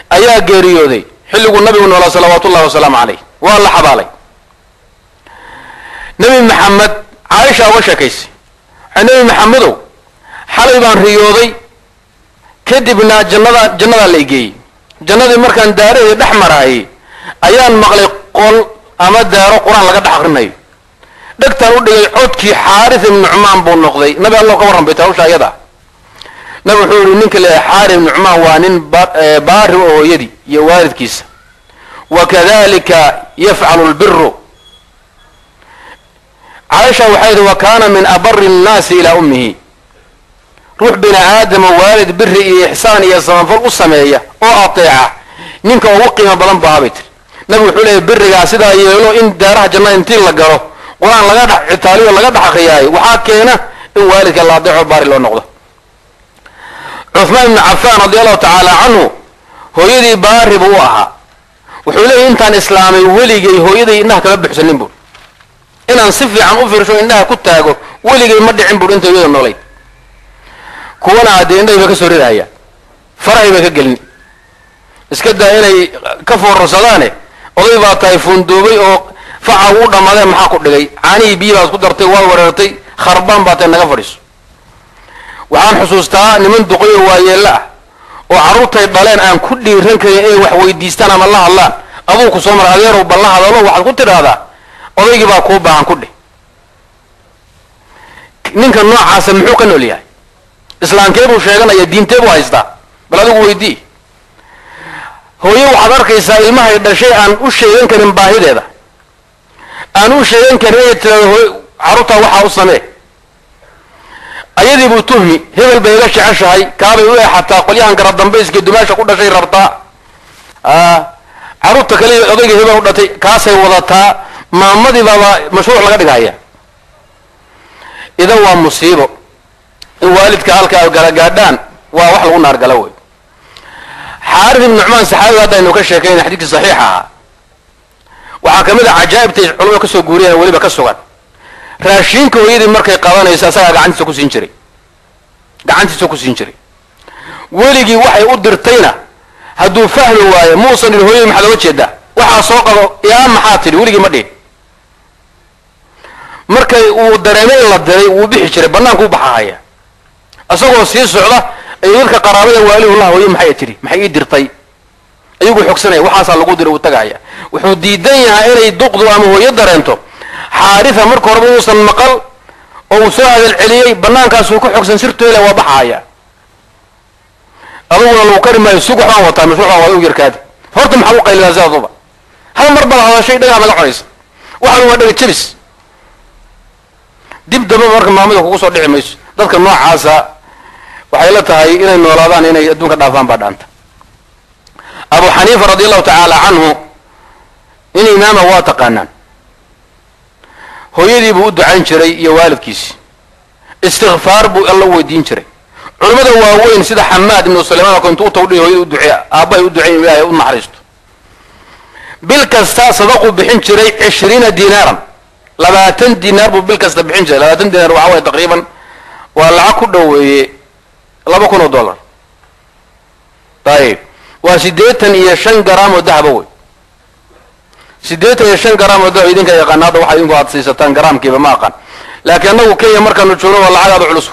ayaa geeriyooday xilligu nabigu noolaa salawaatullahi wasalaamu calayh waa la xabaalay nabi maxamed caaisha uga sheekaysay nabi maxamedow xalay baan riyooday kadibna jannadaa la igeeyey jannadii markaan daaraheeda dhex maraayay ayaan maqlay qol ama daaro qur-aan laga dhex akrinayo dhegtaan u dhigay codkii xaaris ibnu nucmaan buu noqday nabi allah ka warran bay hawsha ayada nabi wuxuu yihi ninka leeyahay xaaris ibnu nucmaan waa nin baari oo hooyadii iyo waalidkiisa wakadalika yafcalu lbiru caaisha waxay tihi wa kaana min abari nnaasi ilaa ummihi ruux bini aadama waalid biri iyo ixsaan iyo samafal u sameeya oo ateeca ninka ugu qiimo badan bu ahaa bay tiri nabi wuxuu leeyahy birigaa sidaa yeelo in daaraha jannada intii la galo qur-aan laga dhex citaaliyo laga dhex akriyaayo waxaa keena in waalidka la adeeco baari loo noqdo cuthmaan ibnu cafaan radi allahu tacaala canhu hooyadii baari buu u ahaa wuxuu leeyahy intaan islaamay weligay hooyaday indhaha kama buxsanin bur inaan si fiican u fiirsho indhaha ku taago weligay ma dhicin bur inta hooyada noolayd kuwana haddee indhahay ba ka soo ridahaya farahay bay ka gelin iska daa inay ka foorrsadaane oday baa tahay fundoobay oo faca uu dhammaadeen maxaa ku dhigay caanihii biyi baad ku dartay waad wareertay kharbaan baa tahay naga fadhiiso waxaan xusuustaa niman duqayo waayeella ah oo carruurtay dhaleen aan ku dhiiran karin inay wax weydiistaan ama la hadlaan aduu ku soo mara adeerow bal la hadalo waxaad ku tidhaahdaa odaygii baa kuu baahan ku dheh ninka noocaasa muxuu ka nool yahay islaamkee buu sheeganaya diintee buu haystaa bal adigu weydii hooye waxaad arkaysaa ilmahay dhashay aan u sheegan karin baahideeda aan u sheegan karin inay tirado carruurtaa waxaa u samee ayadii buu tuhmi hebel bay iga jeceshahay kaabay u eexataa qolyahan gara dambayska dumaasha ku dhashay rabtaa carruurta kale odayga hebel u dhatay kaasay wadataa maamadii baaba mashruuc laga dhigahaya idan waa musiibo in waalidka halkaa gala gaadhaan waa wax lagu naargala wey xaaris ibn nucmaan saxaabiga hadda aynu ka sheekayna xadiidkii saxiixa ahaa waxaa ka mid a cajaa'ibtay culamada ka soo guuriyeen weliba ka sugan raashiinka hooyadii markay qabanayso asagaa gacantiisa ku siin jiray weligii waxay u dirtayna hadduu fahmi waayo muusan idhi hooyadii maxaad oga jeedaa waxaa soo qabo yaa maxaa tidhi weligii ma dhihin markay uu dareemay in la diray wuu bixi jiray bannaanku u baxahaya isagoo sii socda ay dadka qaraabada waalihullah hooye maxay tidhi maxay ii dirtay ayaguu xogsanaya waxaasaa lagu diray uu tagahaya wuxuu diidan yahay inay duqdu ama hooyo dareento xaarisa marka horeba uusan maqal oo uu soo hadal celiyey bannaankaasuu ku xogsan sirtoyle waa baxaaya aduguna lagu kari maayo sug waxbaan wataa mashruucbaa waa u yarkaadi horta maxaa u qaylidaa sidaaduba hal mar bala hadashay dhagaa naga cunaysa waxaan waa dhaga jebis dib damba marka maamada kugu soo dhici mayso dadka noocaasa waxay la tahay inay noolaadaan inay adduunka dhaafaan baa dhaanta abu xaniifa radi allahu tacaala canhu in imaama waa taqaanaan hooyadii buu u ducayn jiray iyo waalidkiisi istikfaar buu alla u weydiin jiray culimmada waaweyn sida xamaad ibnu sulaymaan oo intuu u tawdhiy hooyada u duceeya aabbahay u duceyn ilaahay u naxariisto bil kasta sadaquu bixin jiray 20 dinaaran 20 dinaar buu bil kasta bixin jiray 20 dinaar waxa way taqriiban waa lacag ku dhoweeye $2,000 طيب waa 85 gram oo dahab wey 85 gram oo dahab idinka yaqaanaada waxa idinku aad siisataan gramkiiba ma aqaan laakiin anagu Kenya markaanu joogno waa lacag aad culus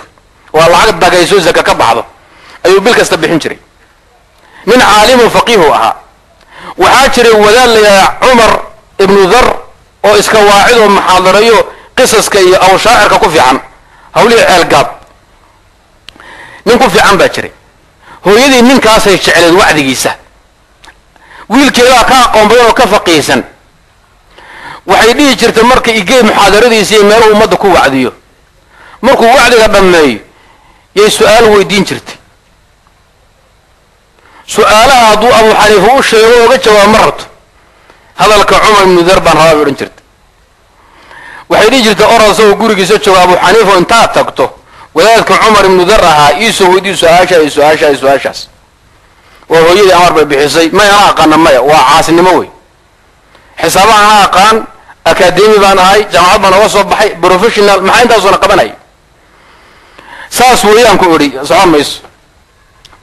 waa lacag dagayso zaka ka baxdo ayuu bil kasta bixin jiray min caalim faqih aha waxa jiray wadaal Umar ibn Dhar oo iska waacido muhaadarayo qisaska iyo aw shaacirka ku fiican hawlihi algaab nin ku fiican baa jiray hooyadii ninkaasay jecleed wacdigiisa wiilkeeda ka aqoon badan oo ka faqiisan waxay dhihi jirtay markii igey muhaadaradiisa iyo meel umada ku wacdiyo markuu wacdiga dhameeyo yey su'aal weydiin jirtay su'aalaha hadduu Abu Xaniifa u sheego uga jawaab marto hadalka Umar ibn Dhar baan rabaa oran jirtay waxay dhihi jirtay orasoo gurigiisa jooga Abu Xaniifa inta tagto walaadka Umar ibn Dhar ahaa isoo weydiin su'aashaas oo hooyadii amar bay bixisay ma ana aqaan ma waa caasinimo way xisaabaha aqaan academy baan ahay jaamacad baan uga soo baxay professional maxay inta soo qabanay saas weeyaan ku ori saamayso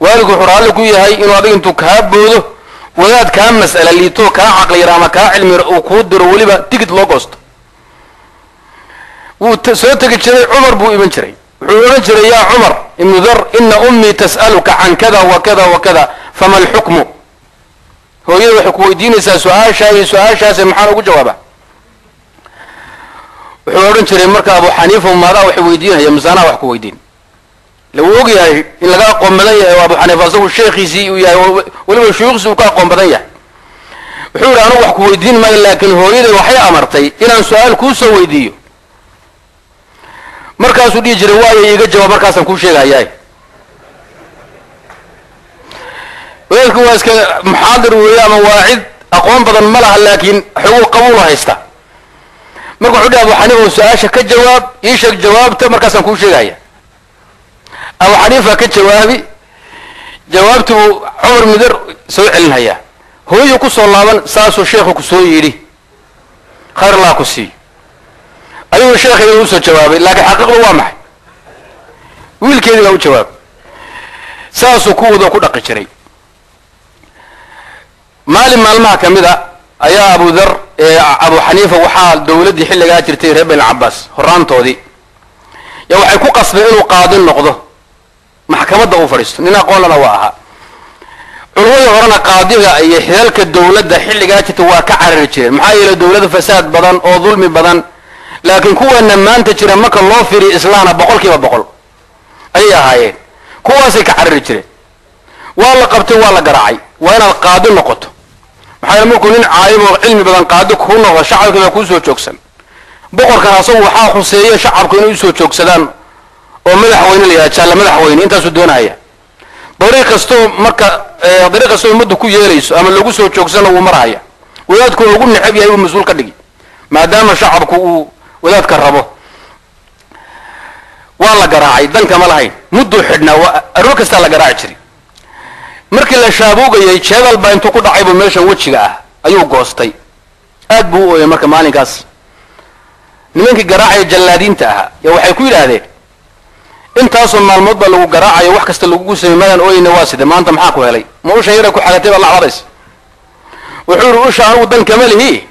waalku xuraale ku yahay inuu adiga intuu ka boodo wadaad kaa mas'ala liito kaa caqli yar ama kaa cilmi yar uu kuu diro weliba tigid loo goosto wuu soo tegi jiray cumar buu iman jiray wuxuu oran jiray yaa cumar ibnu dhar ina ummii tas'aluka can kada wa kada wa kada fama alxukmu hooyada waxay ku weydiinaysaa su-aashaa iyo su-aashaas maxaan ugu jawaaba wuxuu oran jiray marka abu xaniifa maadaa waxay weydiinaya misaanaa wax ku weydiin lagu og yahay in laga aqoon badan yahay oo abu xaniifa asagu sheekhiisii uu yahay weliba shuyuukhsii uu ka aqoon badan yahay wuxuu yidhi anugu wax ku weydiin maayo laakiin hooyaday waxay amartay inaan su-aal kuu soo weydiiyo markaasuu dhihi jiray waayo iga jawaab markaasaan kuu sheegahayaay wadaadku waa iska muxaadir weeye ama waacid aqoon badan ma laha laakiin xoguu qabuula haysta marka wuxuu dhihi abu xaniifa su-aasha ka jawaab ii sheeg jawaabta markaasaan kuu sheegahaya abu xaniifa ka jawaabi jawaabti buu cumar midar soo celinhayaa hooyuu ku soo laaban saasuu sheekhu ku soo yidhi khayr allah ku siiyo ayuu sheekheeda usoo jawaabay laakiin xaqiiqdu waa maxay wiilkeedii baa u jawaabay saasuu kuwada ku dhaqi jiray maalin maalmaha ka mid a ayaa abu dhar abu xaniifa waxaa dawladdii xilligaa jirtay reer bani cabaas horaantoodii yaa waxay ku qasbeen inuu qaadin noqdo maxkamadda uu fadhiisto nin aqoonlana waa ahaa culummadii horena qaadiga iyo xidalka dawladda xilligaa jirta waa ka carari jireen maxaa yeelay dawladda fasaad badan oo dulmi badan laakiin kuwana maanta jira marka loo firiyo islaana 100% ayay ahaayeen kuwaasay ka carari jireen waa la qabtay waa la garaacay waa inaad qaadi noqoto maxaa yeelay markuu nin caalim oo cilmi badan qaadi ku noqdo shacabka baa kuu soo joogsan boqorkan asagu waxaa khuseeya shacabku inay u soo joogsadaan oo madaxweyne la yidhaha jaalla madaxweyne intaasuu doonaya dariiq kastoo marka dariiq kastoo ummaddu ku yeelayso ama lagu soo joogsana wuu marhaya wadaadku ugu necab yahay uu mas-uul ka dhigi maadaama shacabku uu wadaadka rabo waa la garaacay danka ma lahayn mudduu xidhnaa aroor kastaa la garaaci jiray markii la shaabuugayay jeedal baa intuu ku dhacaybu meeshan wejiga ah ayuu goostay aad buu u ooyay marka maalinkaas nimankii garaacaya jallaadiinta ahaa yaa waxay ku yidhaahdeen intaasoo maalmood baa lagu garaacayo wax kasta lagugu samey maadaan ooyna waa side maanta maxaa ku helay ma usha yara ku xagatay baa la cadays wuxuu yidhi usha anugu dan kama lihi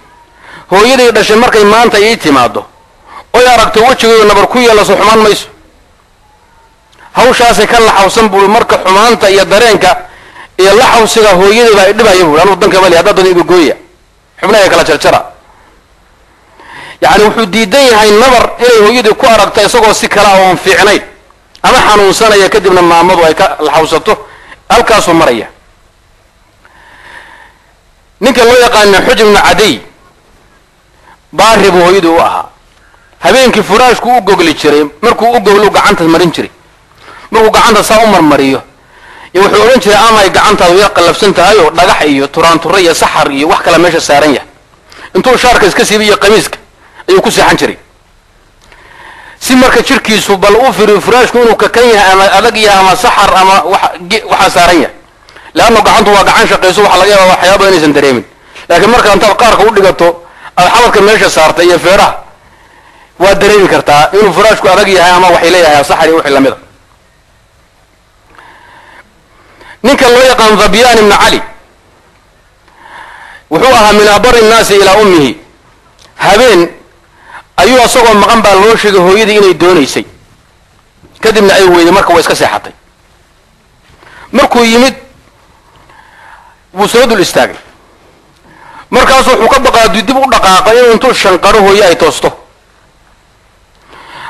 hooyaday dhashay markay maanta ii timaado oy aragto wejigooda nabar ku yeelaso xumaan mayso hawshaasay ka laxawsan buui marka xumaanta iyo dareenka iyo laxawsiga hooyaday baa idhibaya buui anugu dan kama lihi haddaa doon igagooya xubnaha kala jarjara yacni wuxuu diidan yahay nabar inay hooyadii ku aragto isagoo si kala oon fiicnayn ama xanuunsanaya kadibna maamadu ay ka laxawsato halkaasuu maraya ninka loo yaqaana xujr ibnu cadiy baari buu hooyadii u ahaa habeenkii furaashku u gogli jiray markuu u goglu gacanta marin jiray markuu gacanta saa u marmariyo iyo wuxuu odhan jiray amay gacantaadu yar qallafsan tahay oo dhagax iyo turaanture iyo saxar iyo wax kale meesha saaran yahay intuu shaarka iska siibiy iyo qamiiska ayuu ku seexan jiray si marka jirkiisu bal u firiyo furaashku inuu kakan yahay ama adag yahay ama saxar ama waxaa saaran yahay leanna gacantu waa gacan shaqayso waxa laga yaaba waxyaaba inaysan dareemin laakiin marka intaad qaarka u dhigato aad xabadka meesha saartay iyo feeraha waa dareemi kartaa inuu furaashku adag yahay ama waxay leeyahay saxar iyo wixii lamida ninka loo yaqaan dhabyaan ibnu cali wuxuu ahaa min abari nnaasi ilaa ummihi habeen ayuu asagoo maqan baa loo sheegay hooyadii inay doonaysay kadibna ay weyday marka waa iska seexatay markuu yimid wuu soo dul istaagay markaasu wuxuu ka baqaa dib u dhaqaaqay inuu intuu shanqaro hooye ay toosto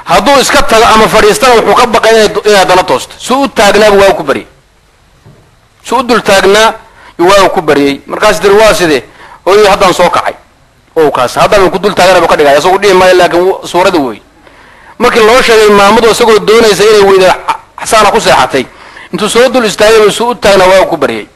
hadduu iska tago ama fadhiistana wuxuu ka baqay inay haddana toosto si u taagnaaba waa ku baryay si u dul taagnaa waa ku baryay markaas dir waa sidee hooye haddaan soo kacay oo kaas haddaan ku dul taaganaba ka dhigay asagoo dhihi maayo laakiin suurada wey markii loo sheegay maamadu isagoo doonaysa inay weyda xasaana ku seexatay intuu soo dul istaagay suu u taagna waa ku baryay